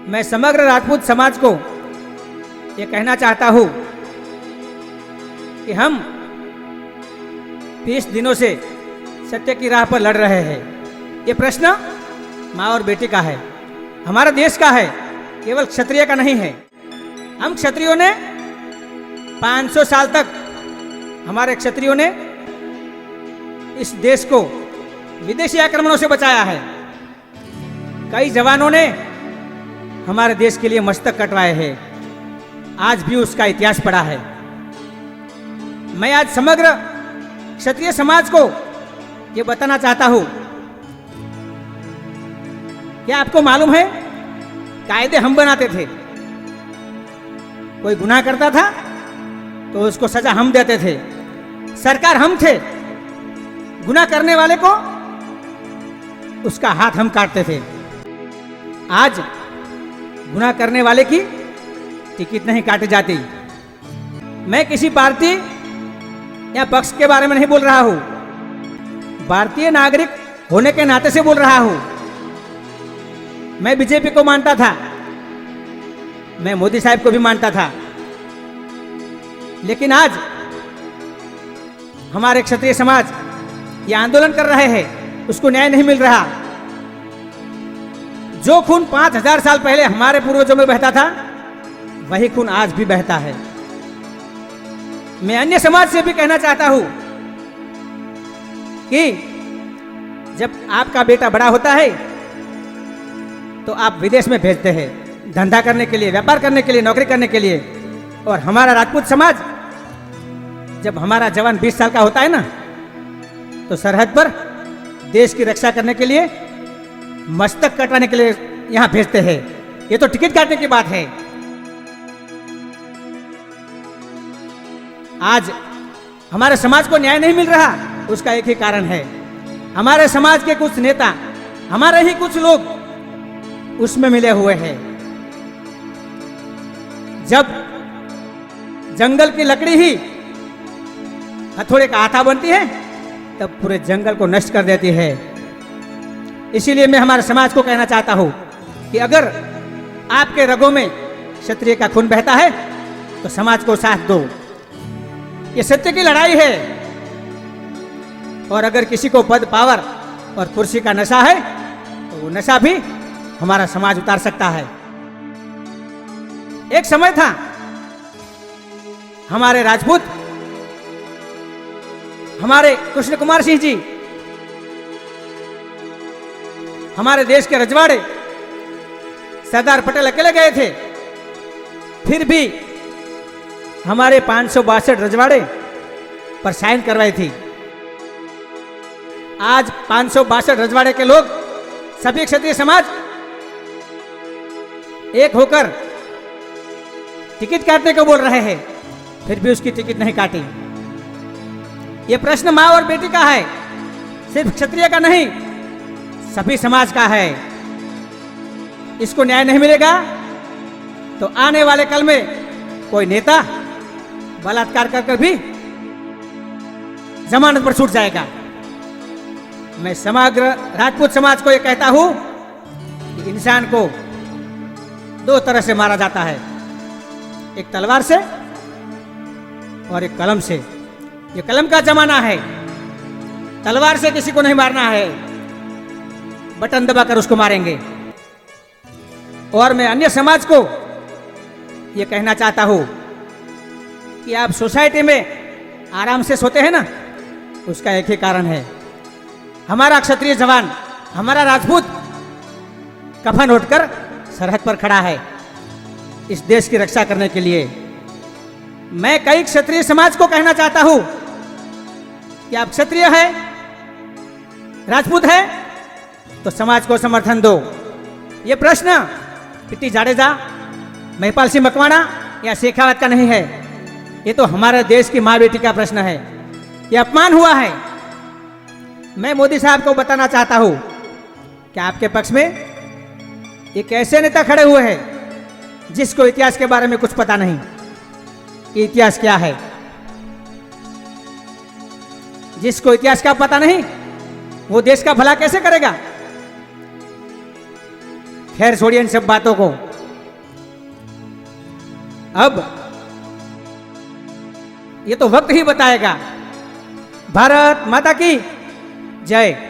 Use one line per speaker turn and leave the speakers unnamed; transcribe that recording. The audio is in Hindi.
मैं समग्र राजपूत समाज को ये कहना चाहता हूँ कि हम 30 दिनों से सत्य की राह पर लड़ रहे हैं। ये प्रश्न माँ और बेटी का है, हमारा देश का है, केवल क्षत्रिय का नहीं है। हम क्षत्रियों ने 500 साल तक हमारे क्षत्रियों ने इस देश को विदेशी आक्रमणों से बचाया है। कई जवानों ने हमारे देश के लिए मस्तक कटवाए हैं, आज भी उसका इतिहास पड़ा है। मैं आज समग्र क्षत्रिय समाज को ये बताना चाहता हूं, क्या आपको मालूम है कायदे हम बनाते थे। कोई गुनाह करता था तो उसको सजा हम देते थे, सरकार हम थे। गुनाह करने वाले को उसका हाथ हम काटते थे। आज गुनाह करने वाले की टिकट नहीं काटी जाती। मैं किसी पार्टी या पक्ष के बारे में नहीं बोल रहा हूं, भारतीय नागरिक होने के नाते से बोल रहा हूं। मैं बीजेपी को मानता था, मैं मोदी साहब को भी मानता था, लेकिन आज हमारे क्षत्रिय समाज ये आंदोलन कर रहे हैं, उसको न्याय नहीं मिल रहा। जो खून 5000 साल पहले हमारे पूर्वजों में बहता था, वही खून आज भी बहता है। मैं अन्य समाज से भी कहना चाहता हूं कि जब आपका बेटा बड़ा होता है तो आप विदेश में भेजते हैं धंधा करने के लिए, व्यापार करने के लिए, नौकरी करने के लिए। और हमारा राजपूत समाज जब हमारा जवान 20 साल का होता है ना, तो सरहद पर देश की रक्षा करने के लिए, मस्तक कटवाने के लिए यहां भेजते हैं। ये तो टिकट काटने की बात है। आज हमारे समाज को न्याय नहीं मिल रहा, उसका एक ही कारण है, हमारे समाज के कुछ नेता, हमारे ही कुछ लोग उसमें मिले हुए हैं। जब जंगल की लकड़ी ही हथौड़े का हाथा बनती है, तब पूरे जंगल को नष्ट कर देती है। इसीलिए मैं हमारे समाज को कहना चाहता हूं कि अगर आपके रगों में क्षत्रिय का खून बहता है तो समाज को साथ दो। ये सत्य की लड़ाई है। और अगर किसी को पद, पावर और कुर्सी का नशा है तो वो नशा भी हमारा समाज उतार सकता है। एक समय था हमारे राजपूत, हमारे कृष्ण कुमार सिंह जी, हमारे देश के रजवाड़े सरदार पटेल अकेले गए थे, फिर भी हमारे 562 रजवाड़े पर साइन करवाई थी। आज 562 रजवाड़े के लोग, सभी क्षत्रिय समाज एक होकर टिकट काटने को बोल रहे हैं, फिर भी उसकी टिकट नहीं काटी। यह प्रश्न मां और बेटी का है, सिर्फ क्षत्रिय का नहीं, सभी समाज का है। इसको न्याय नहीं मिलेगा तो आने वाले कल में कोई नेता बलात्कार कर भी जमानत पर छूट जाएगा। मैं समग्र राजपूत समाज को यह कहता हूं कि इंसान को 2 तरह से मारा जाता है, एक तलवार से और एक कलम से। ये कलम का जमाना है, तलवार से किसी को नहीं मारना है, बटन दबाकर उसको मारेंगे। और मैं अन्य समाज को ये कहना चाहता हूं कि आप सोसाइटी में आराम से सोते हैं ना, उसका एक ही कारण है, हमारा क्षत्रिय जवान, हमारा राजपूत कफन ओढ़कर सरहद पर खड़ा है इस देश की रक्षा करने के लिए। मैं कई क्षत्रिय समाज को कहना चाहता हूं कि आप क्षत्रिय है, राजपूत है, तो समाज को समर्थन दो। ये प्रश्न पिट्टी जाडेजा, महिपाल सिंह मकवाना या शेखावत का नहीं है, ये तो हमारे देश की माँ बेटी का प्रश्न है। ये अपमान हुआ है। मैं मोदी साहब को बताना चाहता हूं कि आपके पक्ष में एक ऐसे नेता खड़े हुए हैं जिसको इतिहास के बारे में कुछ पता नहीं कि इतिहास क्या है। जिसको इतिहास का पता नहीं वो देश का भला कैसे करेगा। खैर छोड़िए इन सब बातों को। अब ये तो वक्त ही बताएगा। भारत माता की जय।